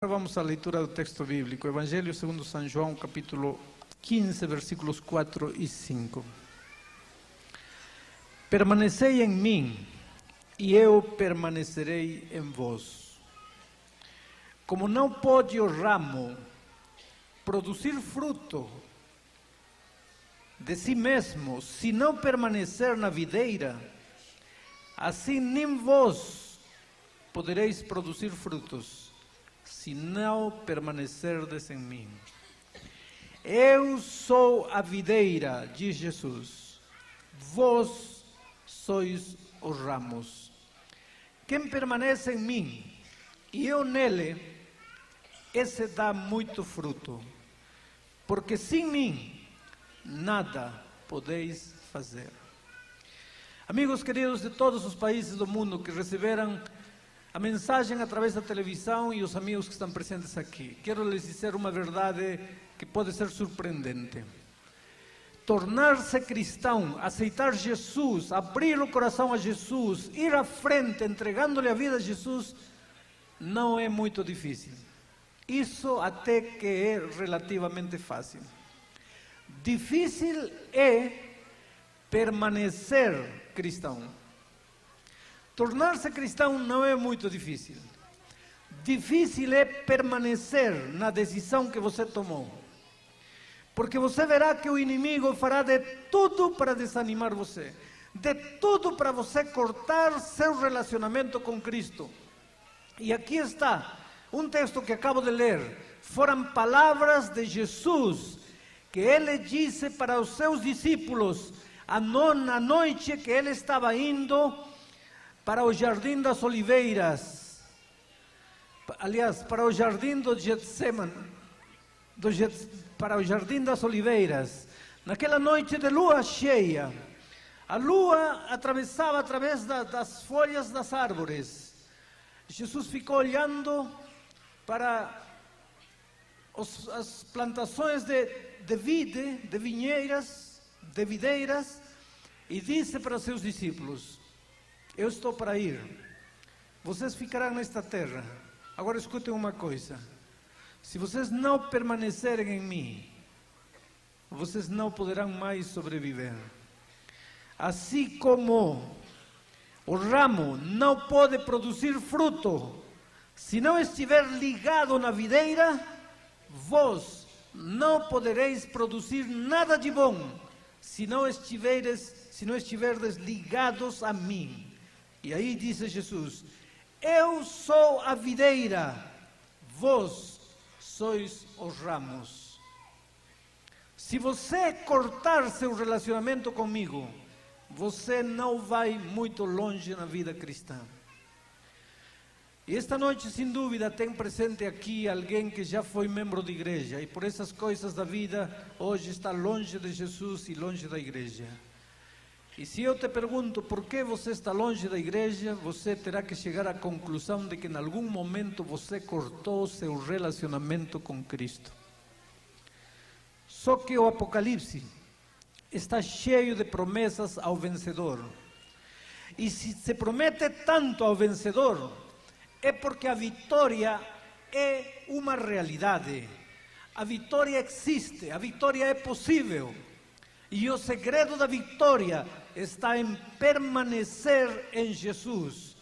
Vamos à leitura do texto bíblico, Evangelho segundo São João, capítulo 15, versículos 4 e 5. Permanecei em mim, e eu permanecerei em vós. Como não pode o ramo produzir fruto de si mesmo, se não permanecer na videira, assim nem vós podereis produzir frutos, se não permanecerdes em mim. Eu sou a videira, diz Jesus, vós sois os ramos. Quem permanece em mim e eu nele, esse dá muito fruto, porque sem mim nada podeis fazer. Amigos queridos de todos os países do mundo que receberam a mensagem através da televisão e os amigos que estão presentes aqui, quero lhes dizer uma verdade que pode ser surpreendente. Tornar-se cristão, aceitar Jesus, abrir o coração a Jesus, ir à frente entregando-lhe a vida a Jesus, não é muito difícil. Isso até que é relativamente fácil. Difícil é permanecer cristão. Tornar-se cristão não é muito difícil. Difícil é permanecer na decisão que você tomou. Porque você verá que o inimigo fará de tudo para desanimar você. De tudo para você cortar seu relacionamento com Cristo. E aqui está um texto que acabo de ler. Foram palavras de Jesus que ele disse para os seus discípulos na noite que ele estava indo para o Jardim das Oliveiras, aliás, para o Jardim do Getsemane, para o Jardim das Oliveiras, naquela noite de lua cheia. A lua atravessava através das folhas das árvores. Jesus ficou olhando para as plantações de videiras, e disse para os seus discípulos: eu estou para ir, vocês ficarão nesta terra. Agora escutem uma coisa: se vocês não permanecerem em mim, vocês não poderão mais sobreviver. Assim como o ramo não pode produzir fruto se não estiver ligado na videira, vós não podereis produzir nada de bom se não estiverdes ligados a mim. E aí disse Jesus: eu sou a videira, vós sois os ramos. Se você cortar seu relacionamento comigo, você não vai muito longe na vida cristã. E esta noite, sem dúvida, tem presente aqui alguém que já foi membro de igreja e por essas coisas da vida, hoje está longe de Jesus e longe da igreja. E se eu te pergunto por que você está longe da igreja, você terá que chegar à conclusão de que em algum momento você cortou seu relacionamento com Cristo. Só que o Apocalipse está cheio de promessas ao vencedor. E se se promete tanto ao vencedor, é porque a vitória é uma realidade. A vitória existe, a vitória é possível. E o segredo da vitória está em permanecer em Jesus.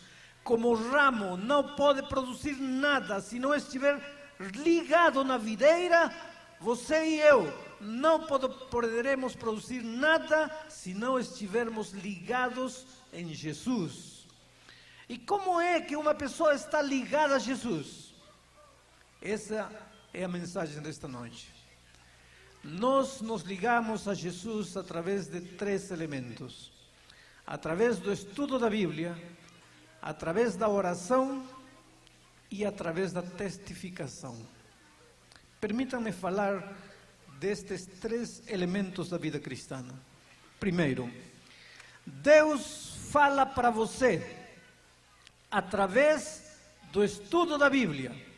Como o ramo não pode produzir nada se não estiver ligado na videira, você e eu não poderemos produzir nada se não estivermos ligados em Jesus. E como é que uma pessoa está ligada a Jesus? Essa é a mensagem desta noite. Nós nos ligamos a Jesus através de três elementos: através do estudo da Bíblia, através da oração e através da testificação. Permitam-me falar destes três elementos da vida cristã. Primeiro, Deus fala para você através do estudo da Bíblia.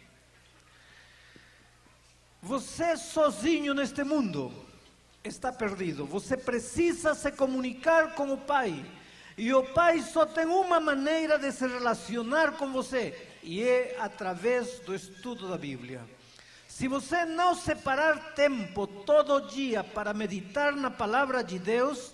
Você sozinho neste mundo está perdido. Você precisa se comunicar com o Pai. E o Pai só tem uma maneira de se relacionar com você: e é através do estudo da Bíblia. Se você não separar tempo todo dia para meditar na palavra de Deus,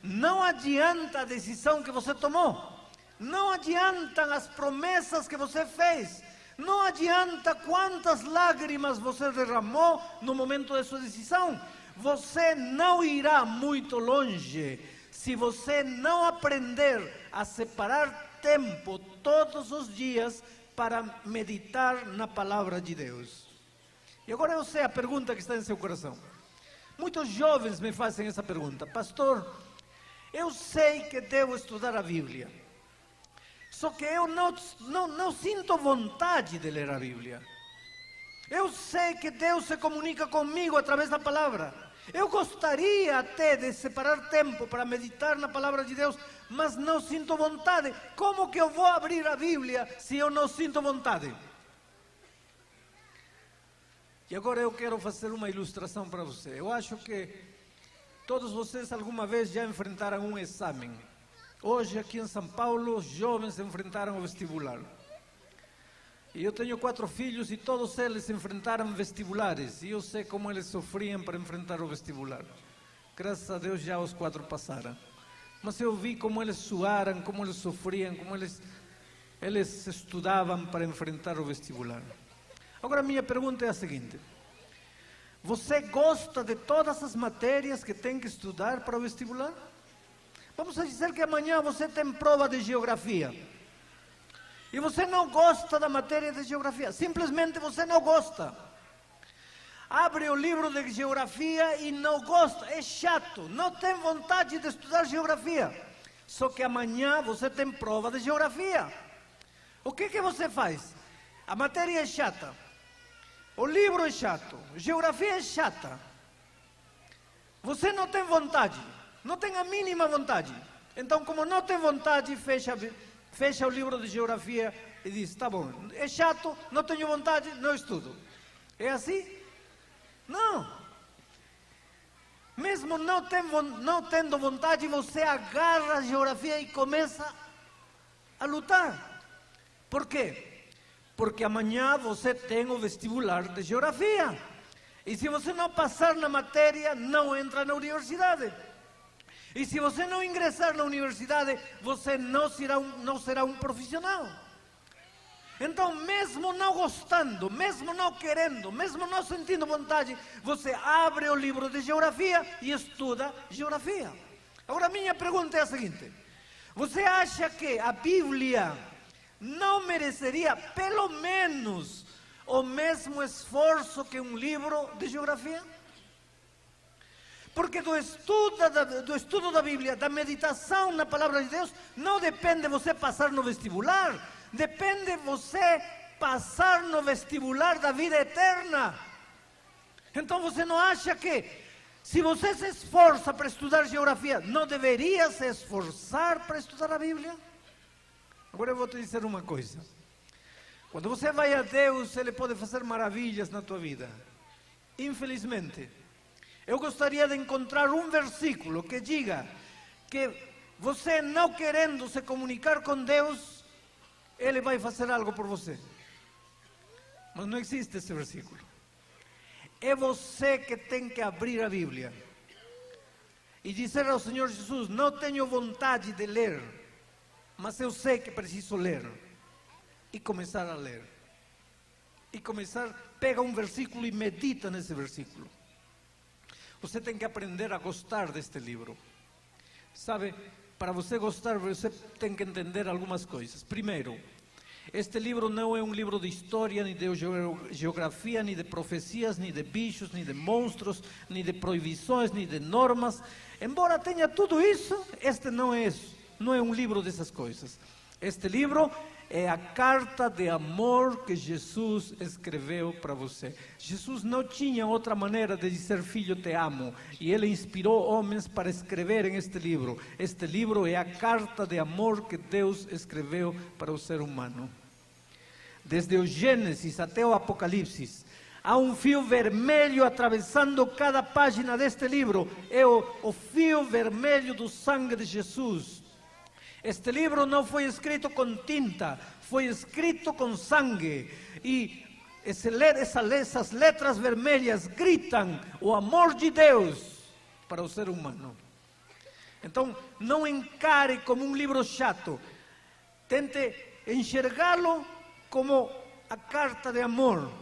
não adianta a decisão que você tomou, não adiantam as promessas que você fez, não adianta quantas lágrimas você derramou no momento de sua decisão. Você não irá muito longe se você não aprender a separar tempo todos os dias para meditar na palavra de Deus. E agora eu sei a pergunta que está em seu coração. Muitos jovens me fazem essa pergunta: pastor, eu sei que devo estudar a Bíblia, só que eu não sinto vontade de ler a Bíblia. Eu sei que Deus se comunica comigo através da palavra. Eu gostaria até de separar tempo para meditar na palavra de Deus, mas não sinto vontade. Como que eu vou abrir a Bíblia se eu não sinto vontade? E agora eu quero fazer uma ilustração para você. Eu acho que todos vocês alguma vez já enfrentaram um exame. Hoje aqui em São Paulo, os jovens enfrentaram o vestibular. E eu tenho 4 filhos e todos eles enfrentaram vestibulares. E eu sei como eles sofriam para enfrentar o vestibular. Graças a Deus já os 4 passaram. Mas eu vi como eles suaram, como eles sofriam, como eles estudavam para enfrentar o vestibular. Agora, minha pergunta é a seguinte: você gosta de todas as matérias que tem que estudar para o vestibular? Vamos dizer que amanhã você tem prova de geografia e você não gosta da matéria de geografia, simplesmente você não gosta. Abre o livro de geografia e não gosta, é chato, não tem vontade de estudar geografia. Só que amanhã você tem prova de geografia. O que você faz? A matéria é chata, o livro é chato, geografia é chata. Você não tem vontade, não tem a mínima vontade. Então, como não tem vontade, fecha o livro de geografia e diz: tá bom, é chato, não tenho vontade, não estudo. É assim? Não. Mesmo não tendo vontade, você agarra a geografia e começa a lutar. Por quê? Porque amanhã você tem o vestibular de geografia. E se você não passar na matéria, não entra na universidade. E se você não ingressar na universidade, você não será um profissional. Então, mesmo não gostando, mesmo não querendo, mesmo não sentindo vontade, você abre o livro de geografia e estuda geografia. Agora, minha pergunta é a seguinte: você acha que a Bíblia não mereceria pelo menos o mesmo esforço que um livro de geografia? Porque do estudo da Bíblia, da meditação na palavra de Deus, não depende você passar no vestibular, depende você passar no vestibular da vida eterna. Então você não acha que, se você se esforça para estudar geografia, não deveria se esforçar para estudar a Bíblia? Agora eu vou te dizer uma coisa: quando você vai a Deus, Ele pode fazer maravilhas na tua vida. Infelizmente, eu gostaria de encontrar um versículo que diga que você, não querendo se comunicar com Deus, Ele vai fazer algo por você. Mas não existe esse versículo. É você que tem que abrir a Bíblia e dizer ao Senhor Jesus: não tenho vontade de ler, mas eu sei que preciso ler. E começar a ler. E pega um versículo e medita nesse versículo. Você tem que aprender a gostar deste livro. Sabe, para você gostar, você tem que entender algumas coisas. Primeiro, este livro não é um livro de história, nem de geografia, nem de profecias, nem de bichos, nem de monstros, nem de proibições, nem de normas. Embora tenha tudo isso, este não é um livro dessas coisas. Este livro é a carta de amor que Jesus escreveu para você. Jesus não tinha outra maneira de dizer: filho, te amo. E Ele inspirou homens para escreverem este livro. Este livro é a carta de amor que Deus escreveu para o ser humano. Desde o Gênesis até o Apocalipse, há um fio vermelho atravessando cada página deste livro. É o fio vermelho do sangue de Jesus. Este livro não foi escrito com tinta, foi escrito com sangue. E essas letras vermelhas gritam o amor de Deus para o ser humano. Então, não encare como um livro chato. Tente enxergá-lo como a carta de amor.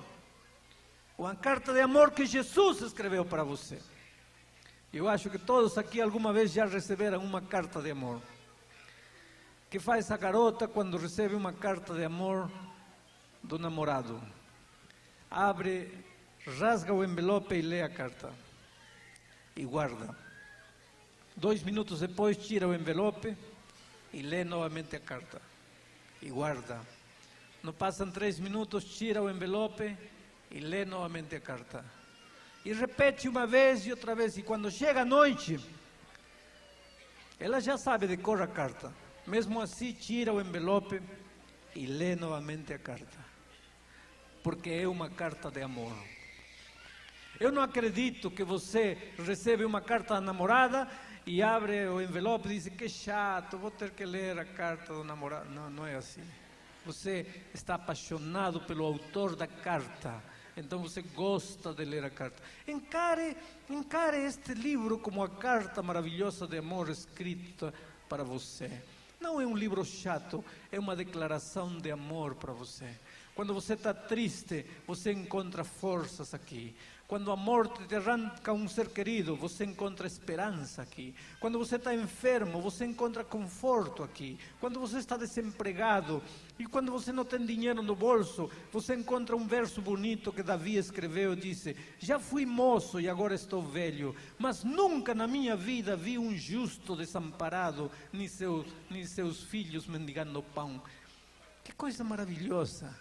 Uma carta de amor que Jesus escreveu para você. Eu acho que todos aqui alguma vez já receberam uma carta de amor. Que faz a garota quando recebe uma carta de amor do namorado? Abre, rasga o envelope e lê a carta. E guarda. 2 minutos depois tira o envelope e lê novamente a carta. E guarda. Não passam 3 minutos, tira o envelope e lê novamente a carta. E repete uma vez e outra vez. E quando chega a noite, ela já sabe de cor a carta. Mesmo assim, tira o envelope e lê novamente a carta. Porque é uma carta de amor. Eu não acredito que você recebe uma carta da namorada e abre o envelope e diz: que chato, vou ter que ler a carta do namorado. Não, não é assim. Você está apaixonado pelo autor da carta. Então você gosta de ler a carta. Encare este livro como a carta maravilhosa de amor escrita para você. Não é um livro chato, é uma declaração de amor para você. Quando você está triste, você encontra forças aqui. Quando a morte te arranca um ser querido, você encontra esperança aqui. Quando você está enfermo, você encontra conforto aqui. Quando você está desempregado e quando você não tem dinheiro no bolso, você encontra um verso bonito que Davi escreveu e disse: já fui moço e agora estou velho, mas nunca na minha vida vi um justo desamparado, nem seus filhos mendigando pão. Que coisa maravilhosa!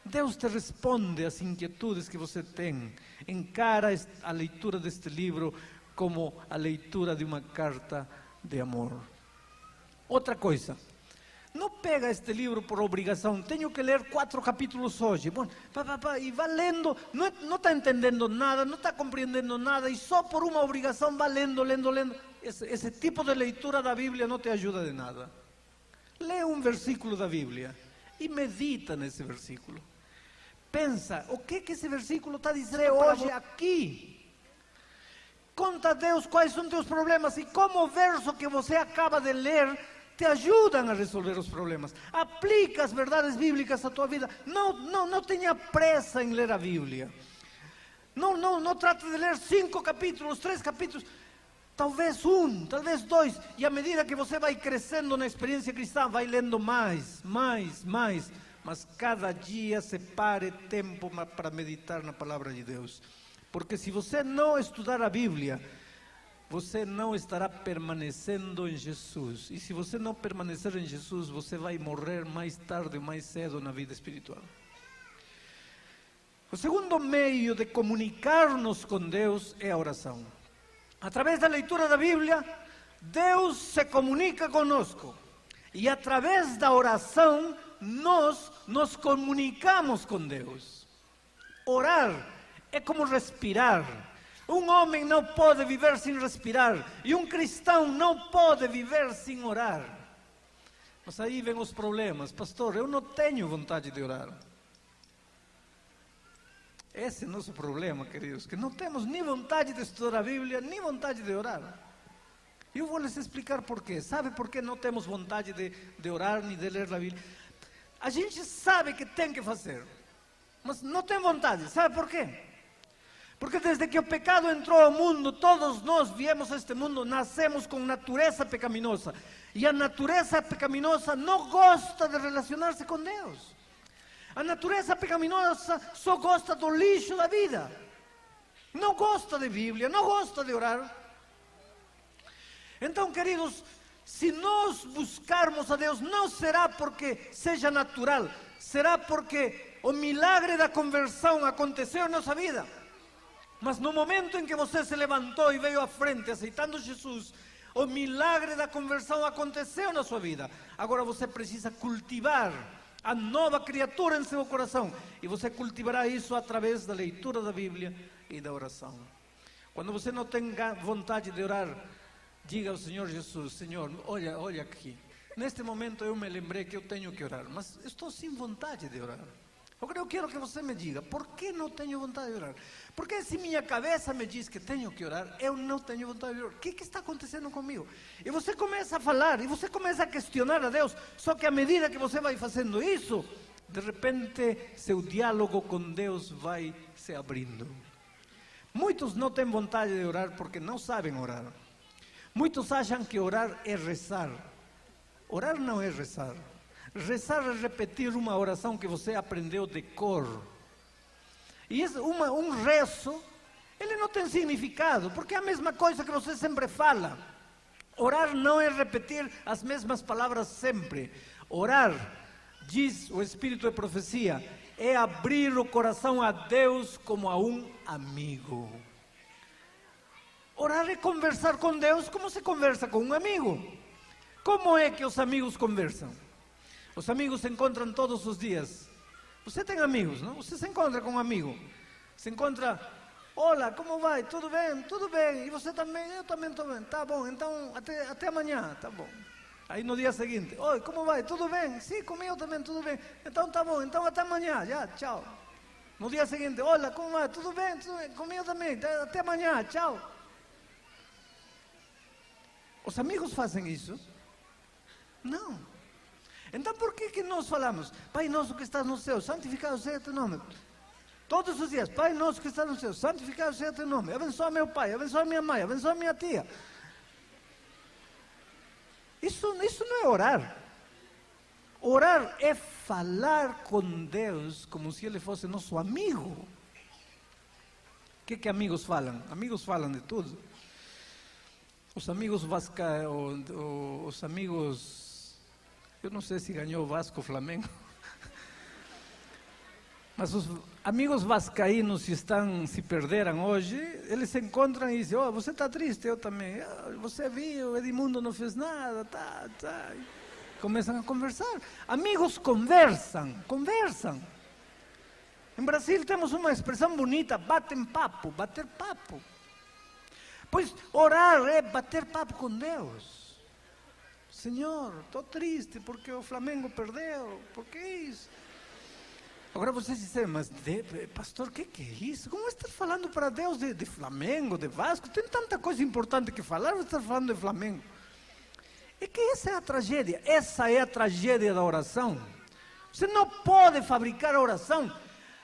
Deus te responde às inquietudes que você tem. Encara a leitura deste livro como a leitura de uma carta de amor. Outra coisa, não pega este livro por obrigação. Tenho que ler 4 capítulos hoje. Bom, e vai lendo, não está entendendo nada, não está compreendendo nada, e só por uma obrigação vai lendo. Esse tipo de leitura da Bíblia não te ajuda de nada. Lê um versículo da Bíblia e medita nesse versículo. Pensa, o que esse versículo está dizendo hoje aqui? Conta a Deus quais são teus problemas e como o verso que você acaba de ler te ajudam a resolver os problemas. Aplica as verdades bíblicas à tua vida. Não tenha pressa em ler a Bíblia. Não trate de ler 5 capítulos, 3 capítulos. Talvez 1, talvez 2. E à medida que você vai crescendo na experiência cristã, vai lendo mais. Mas cada dia separe tempo para meditar na palavra de Deus. Porque se você não estudar a Bíblia, você não estará permanecendo em Jesus. E se você não permanecer em Jesus, você vai morrer mais tarde ou mais cedo na vida espiritual. O segundo meio de comunicar-nos com Deus é a oração. Através da leitura da Bíblia, Deus se comunica conosco. E através da oração, nós nos comunicamos com Deus. Orar é como respirar. Um homem não pode viver sem respirar. E um cristão não pode viver sem orar. Mas aí vem os problemas. Pastor, eu não tenho vontade de orar. Esse é o nosso problema, queridos. Que não temos nem vontade de estudar a Bíblia, nem vontade de orar. Eu vou lhes explicar por quê. Sabe por que não temos vontade de orar nem de ler a Bíblia? A gente sabe que tem que fazer, mas não tem vontade. Sabe por quê? Porque desde que o pecado entrou ao mundo, todos nós viemos a este mundo, nascemos com natureza pecaminosa. E a natureza pecaminosa não gosta de relacionar-se com Deus. A natureza pecaminosa só gosta do lixo da vida. Não gosta de Bíblia, não gosta de orar. Então, queridos, se nós buscarmos a Deus, não será porque seja natural, será porque o milagre da conversão aconteceu em nossa vida. Mas no momento em que você se levantou e veio à frente aceitando Jesus, o milagre da conversão aconteceu na sua vida. Agora você precisa cultivar a nova criatura em seu coração. E você cultivará isso através da leitura da Bíblia e da oração. Quando você não tem vontade de orar, diga ao Senhor Jesus: Senhor, olha aqui, neste momento eu me lembrei que eu tenho que orar, mas estou sem vontade de orar. Agora eu quero que você me diga, por que não tenho vontade de orar? Porque se minha cabeça me diz que tenho que orar, eu não tenho vontade de orar. O que está acontecendo comigo? E você começa a falar, e você começa a questionar a Deus, só que à medida que você vai fazendo isso, de repente seu diálogo com Deus vai se abrindo. Muitos não têm vontade de orar porque não sabem orar. Muitos acham que orar é rezar. Orar não é rezar. Rezar é repetir uma oração que você aprendeu de cor. E um rezo, ele não tem significado, porque é a mesma coisa que você sempre fala. Orar não é repetir as mesmas palavras sempre. Orar, diz o Espírito de Profecia, é abrir o coração a Deus como a um amigo. Orar é conversar com Deus como se conversa com um amigo. Como é que os amigos conversam? Os amigos se encontram todos os dias. Você tem amigos, não? Você se encontra com um amigo. Se encontra, olá, como vai? Tudo bem? Tudo bem. E você também? Eu também estou bem. Tá bom, então até amanhã. Tá bom. Aí no dia seguinte, oi, como vai? Tudo bem? Sim, comigo também, tudo bem. Então tá bom, então até amanhã. Já, tchau. No dia seguinte, olá, como vai? Tudo bem? Tudo bem? Comigo também. Até amanhã, tchau. Os amigos fazem isso? Não. Então por que nós falamos, Pai nosso que estás no céu, santificado seja teu nome? Todos os dias, Pai nosso que estás no céu, santificado seja teu nome. Abençoa meu pai, abençoa minha mãe, abençoa minha tia. Isso não é orar. Orar é falar com Deus como se Ele fosse nosso amigo. O que amigos falam? Amigos falam de tudo. Os amigos os amigos... Eu não sei se ganhou o Vasco ou Flamengo. Mas os amigos vascaínos, se perderam hoje, eles se encontram e dizem, você está triste, eu também. Você viu, Edmundo não fez nada, tá. Começam a conversar. Amigos conversam. Em Brasil temos uma expressão bonita, bater papo. Pois orar é bater papo com Deus. Senhor, estou triste porque o Flamengo perdeu, por que isso? Agora vocês dizem, mas pastor, o que é isso? Como está falando para Deus de Flamengo, de Vasco? Tem tanta coisa importante que falar, você está falando de Flamengo. É que essa é a tragédia, da oração. Você não pode fabricar a oração.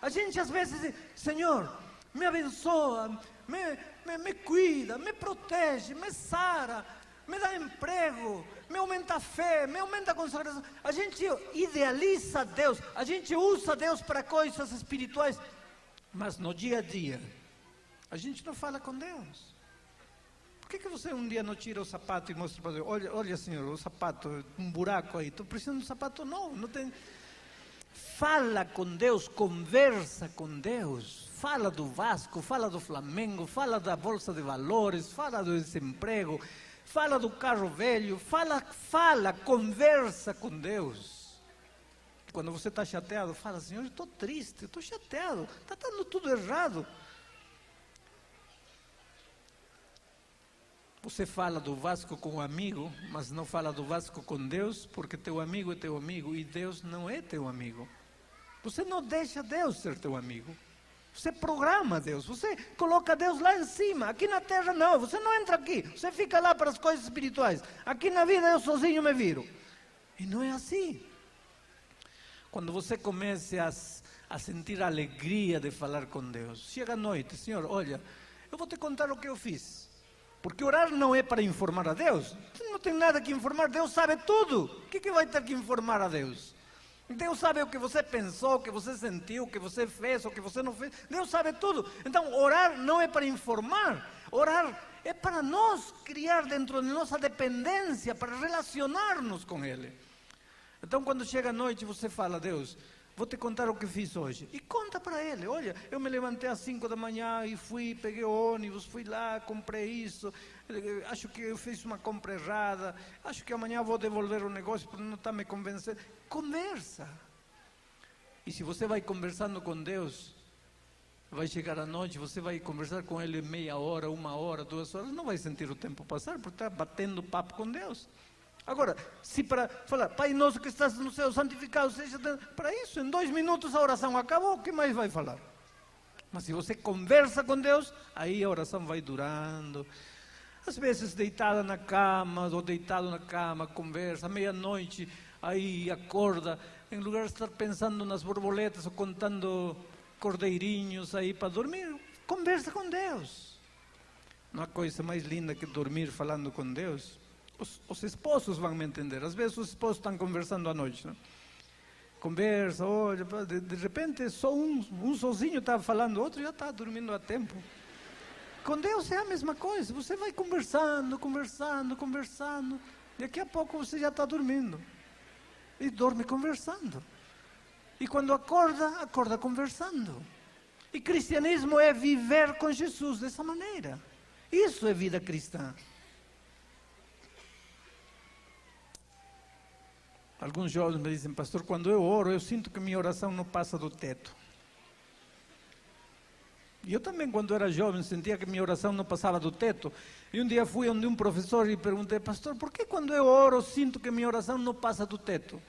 A gente às vezes diz, Senhor, me abençoa, me cuida, me protege, me sara, me dá emprego, me aumenta a fé, me aumenta a consagração. A gente idealiza Deus, a gente usa Deus para coisas espirituais, mas no dia a dia, a gente não fala com Deus. Por que você um dia não tira o sapato e mostra para Deus, olha Senhor, o sapato, um buraco aí, estou precisando de um sapato novo, não tem... Fala com Deus, conversa com Deus, fala do Vasco, fala do Flamengo, fala da Bolsa de Valores, fala do desemprego, fala do carro velho, conversa com Deus. Quando você está chateado, fala, Senhor, eu estou triste, estou chateado, está dando tudo errado. Você fala do Vasco com um amigo, mas não fala do Vasco com Deus, porque teu amigo é teu amigo e Deus não é teu amigo. Você não deixa Deus ser teu amigo. Você programa Deus, você coloca Deus lá em cima. Aqui na terra não, você não entra aqui, você fica lá para as coisas espirituais. Aqui na vida eu sozinho me viro. E não é assim. Quando você começa a sentir a alegria de falar com Deus, chega a noite, Senhor, olha, eu vou te contar o que eu fiz. Porque orar não é para informar a Deus. Você não tem nada que informar, Deus sabe tudo. O que vai ter que informar a Deus? Deus sabe o que você pensou, o que você sentiu, o que você fez, o que você não fez. Deus sabe tudo. Então, orar não é para informar. Orar é para nós criar dentro de nossa dependência, para relacionar-nos com Ele. Então, quando chega a noite, você fala, Deus, vou te contar o que fiz hoje. E conta para Ele, olha, eu me levantei às 5 da manhã e fui, peguei o ônibus, fui lá, comprei isso, acho que eu fiz uma compra errada, acho que amanhã vou devolver o negócio porque não está me convencendo. Conversa. E se você vai conversando com Deus, vai chegar à noite, você vai conversar com Ele meia hora, 1 hora, 2 horas, não vai sentir o tempo passar, porque está batendo papo com Deus. Agora, se para falar, Pai nosso que estás no céu, santificado seja... Para isso, em 2 minutos a oração acabou, o que mais vai falar? Mas se você conversa com Deus, aí a oração vai durando. Às vezes deitada na cama, ou deitado na cama, conversa, meia-noite, aí acorda, em lugar de estar pensando nas borboletas ou contando cordeirinhos aí para dormir, conversa com Deus. Não há coisa mais linda que dormir falando com Deus. Os esposos vão me entender. Às vezes os esposos estão conversando à noite, não? Conversa, olha, de repente só um sozinho está falando, o outro já está dormindo a tempo. Com Deus é a mesma coisa, você vai conversando, daqui a pouco você já está dormindo. E dorme conversando. E quando acorda conversando. E cristianismo é viver com Jesus dessa maneira. Isso é vida cristã. Alguns jovens me dizem, pastor, quando eu oro, eu sinto que minha oração não passa do teto. E eu também, quando era jovem, sentia que minha oração não passava do teto. E um dia fui onde um professor e perguntei, pastor, por que quando eu oro, sinto que minha oração não passa do teto?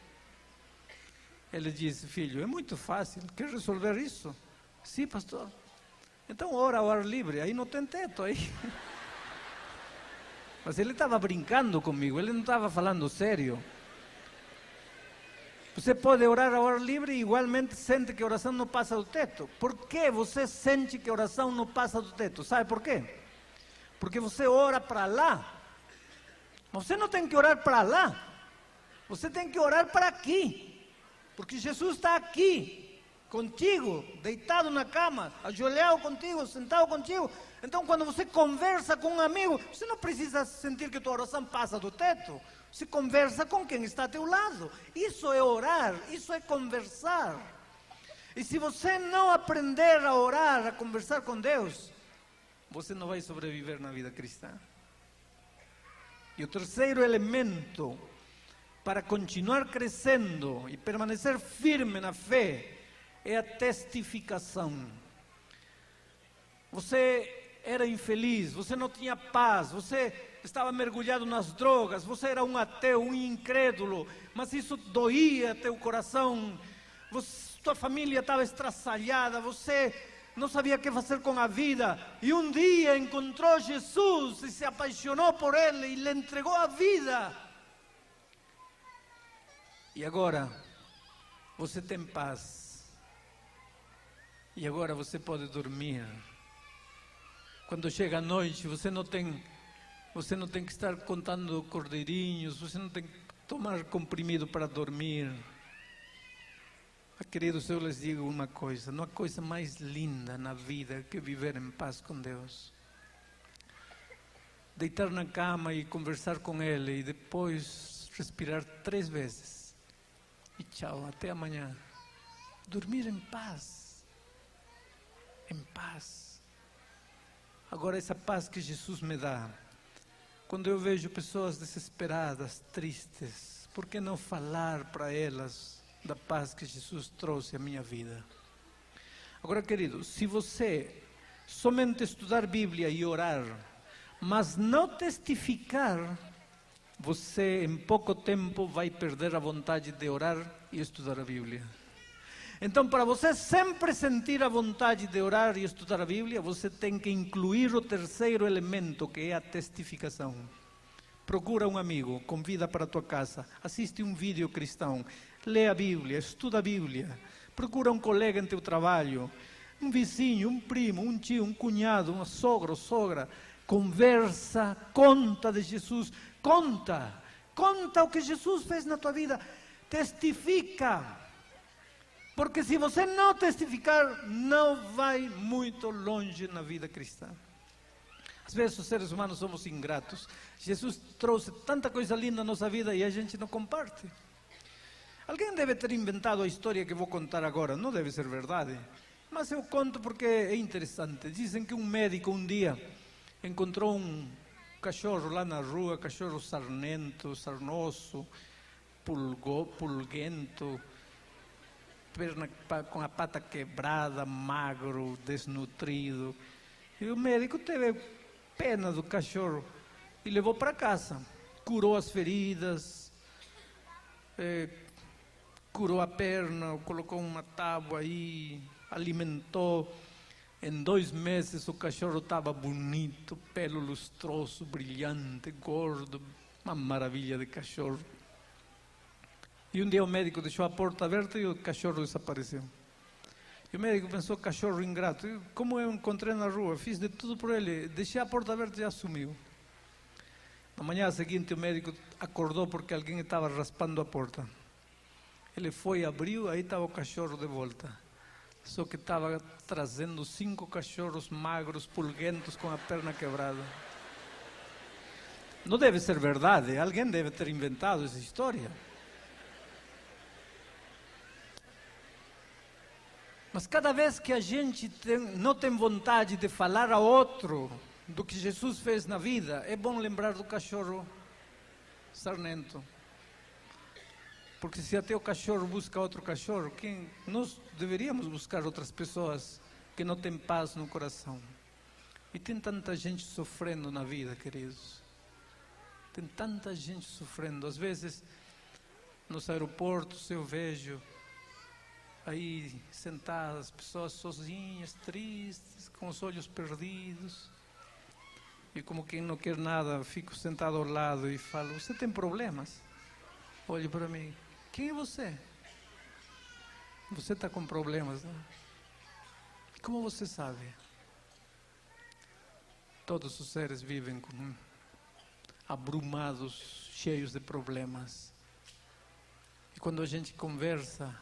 Ele disse, filho, é muito fácil, quer resolver isso? Sim, pastor. Então ora ao ar livre, aí não tem teto. Aí. Mas ele estava brincando comigo, ele não estava falando sério. Você pode orar ao ar livre e igualmente sente que a oração não passa do teto. Por que você sente que a oração não passa do teto? Sabe por quê? Porque você ora para lá. Você não tem que orar para lá. Você tem que orar para aqui. Porque Jesus está aqui, contigo, deitado na cama, ajoelhado contigo, sentado contigo. Então, quando você conversa com um amigo, você não precisa sentir que tua oração passa do teto. Você conversa com quem está ao teu lado. Isso é orar, isso é conversar. E se você não aprender a orar, a conversar com Deus, você não vai sobreviver na vida cristã. E o terceiro elemento para continuar crescendo e permanecer firme na fé é a testificação. Você era infeliz, você não tinha paz, você estava mergulhado nas drogas, você era um ateu, um incrédulo, mas isso doía teu coração, tua família estava estraçalhada, você não sabia o que fazer com a vida, e um dia encontrou Jesus e se apaixonou por Ele e lhe entregou a vida. E agora você tem paz, e agora você pode dormir. Quando chega a noite, você não tem que estar contando cordeirinhos, você não tem que tomar comprimido para dormir. Queridos, eu lhes digo uma coisa, não há coisa mais linda na vida que viver em paz com Deus. Deitar na cama e conversar com Ele e depois respirar 3 vezes. E tchau, até amanhã. Dormir em paz. Em paz. Agora, essa paz que Jesus me dá, quando eu vejo pessoas desesperadas, tristes, por que não falar para elas da paz que Jesus trouxe à minha vida? Agora, querido, se você somente estudar Bíblia e orar, mas não testificar, você em pouco tempo vai perder a vontade de orar e estudar a Bíblia. Então, para você sempre sentir a vontade de orar e estudar a Bíblia, você tem que incluir o terceiro elemento, que é a testificação. Procura um amigo, convida para a tua casa, assiste um vídeo cristão, lê a Bíblia, estuda a Bíblia, procura um colega em teu trabalho, um vizinho, um primo, um tio, um cunhado, um sogro, sogra, conversa, conta de Jesus, conta o que Jesus fez na tua vida, testifica. Porque se você não testificar, não vai muito longe na vida cristã. Às vezes os seres humanos somos ingratos. Jesus trouxe tanta coisa linda na nossa vida e a gente não comparte. Alguém deve ter inventado a história que vou contar agora, não deve ser verdade. Mas eu conto porque é interessante. Dizem que um médico um dia encontrou um cachorro lá na rua, cachorro sarnento, sarnoso, pulguento, perna com a pata quebrada, magro, desnutrido. E o médico teve pena do cachorro e levou para casa. curou as feridas, curou a perna, colocou uma tábua aí, alimentou. Em 2 meses o cachorro estava bonito, pelo lustroso, brilhante, gordo, uma maravilha de cachorro. E um dia o médico deixou a porta aberta e o cachorro desapareceu. E o médico pensou, cachorro ingrato. Como eu encontrei na rua, fiz de tudo por ele, deixei a porta aberta e já sumiu. Na manhã seguinte o médico acordou porque alguém estava raspando a porta. Ele foi, abriu, aí estava o cachorro de volta. Só que estava trazendo 5 cachorros magros, pulguentos, com a perna quebrada. Não deve ser verdade, alguém deve ter inventado essa história. Mas cada vez que a gente não tem vontade de falar a outro do que Jesus fez na vida, é bom lembrar do cachorro sarnento. Porque se até o cachorro busca outro cachorro, nós deveríamos buscar outras pessoas que não têm paz no coração. E tem tanta gente sofrendo na vida, queridos. Tem tanta gente sofrendo. Às vezes, nos aeroportos eu vejo aí sentadas pessoas sozinhas, tristes, com os olhos perdidos. E como quem não quer nada, fico sentado ao lado e falo, você tem problemas? Olhe para mim. Quem é você? Você está com problemas, não? Como você sabe? Todos os seres vivem abrumados, cheios de problemas. E quando a gente conversa,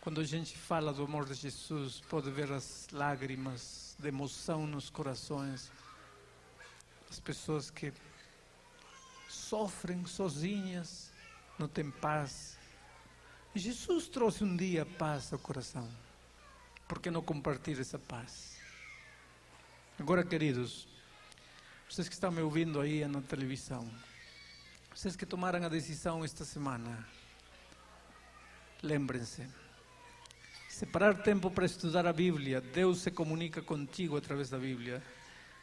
quando a gente fala do amor de Jesus, pode ver as lágrimas de emoção nos corações. As pessoas que sofrem sozinhas, não tem paz. E Jesus trouxe um dia paz ao coração. Por que não compartilhar essa paz? Agora, queridos, vocês que estão me ouvindo aí na televisão, vocês que tomaram a decisão esta semana, lembrem-se, separar tempo para estudar a Bíblia, Deus se comunica contigo através da Bíblia.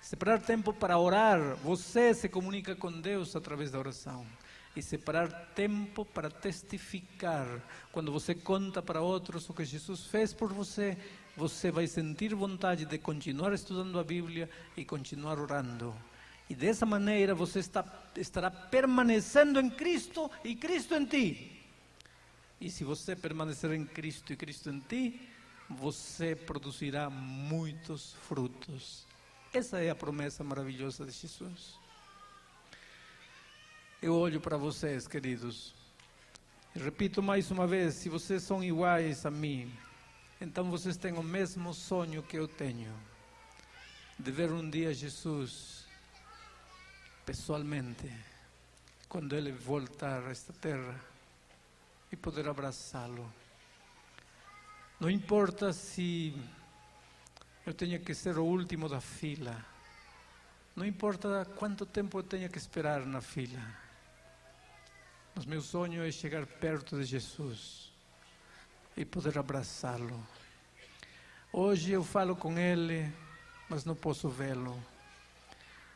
Separar tempo para orar, você se comunica com Deus através da oração. E separar tempo para testificar. Quando você conta para outros o que Jesus fez por você, você vai sentir vontade de continuar estudando a Bíblia e continuar orando. E dessa maneira você estará permanecendo em Cristo e Cristo em ti. E se você permanecer em Cristo e Cristo em ti, você produzirá muitos frutos. Essa é a promessa maravilhosa de Jesus. Eu olho para vocês, queridos, e repito mais uma vez, se vocês são iguais a mim, então vocês têm o mesmo sonho que eu tenho, de ver um dia Jesus, pessoalmente, quando Ele voltar a esta terra, e poder abraçá-lo. Não importa se eu tenho que ser o último da fila, não importa quanto tempo eu tenho que esperar na fila. Mas meu sonho é chegar perto de Jesus e poder abraçá-lo. Hoje eu falo com Ele, mas não posso vê-lo.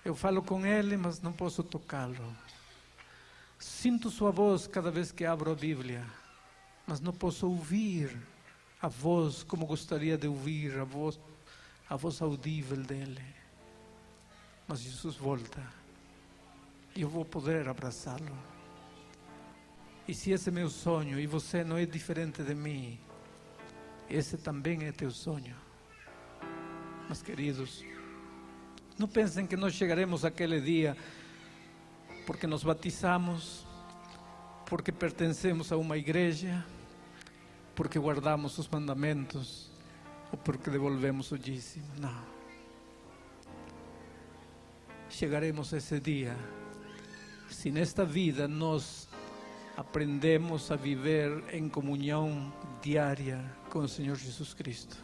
Eu falo com Ele, mas não posso tocá-lo. Sinto sua voz cada vez que abro a Bíblia, mas não posso ouvir a voz como gostaria de ouvir, a voz audível dele. Mas Jesus volta e eu vou poder abraçá-lo. E se esse é meu sonho, e você não é diferente de mim, esse também é teu sonho. Mas, queridos, não pensem que nós chegaremos àquele dia porque nos batizamos, porque pertencemos a uma igreja, porque guardamos os mandamentos, ou porque devolvemos o dízimo. Não. Chegaremos a esse dia se nesta vida nós aprendemos a viver em comunhão diária com o Senhor Jesus Cristo,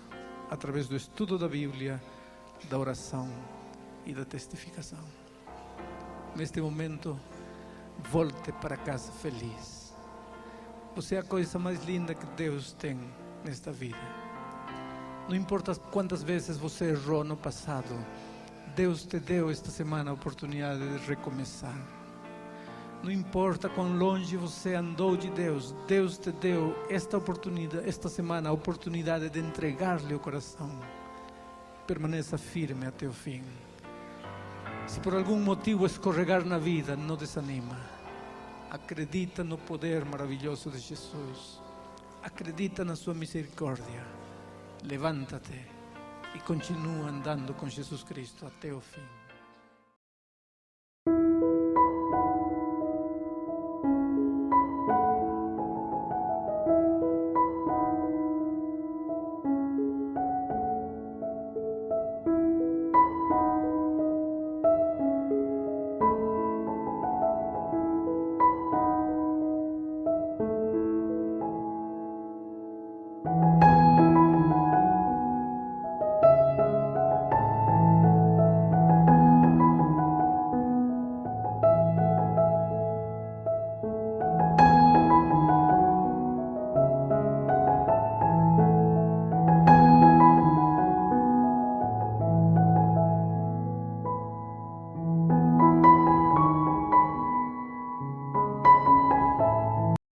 através do estudo da Bíblia, da oração e da testificação. Neste momento, volte para casa feliz. Você é a coisa mais linda que Deus tem nesta vida. Não importa quantas vezes você errou no passado, Deus te deu esta semana a oportunidade de recomeçar. Não importa quão longe você andou de Deus, Deus te deu esta oportunidade, esta semana, a oportunidade de entregar-lhe o coração. Permaneça firme até o fim. Se por algum motivo escorregar na vida, não desanima. Acredita no poder maravilhoso de Jesus. Acredita na sua misericórdia. Levanta-te e continua andando com Jesus Cristo até o fim.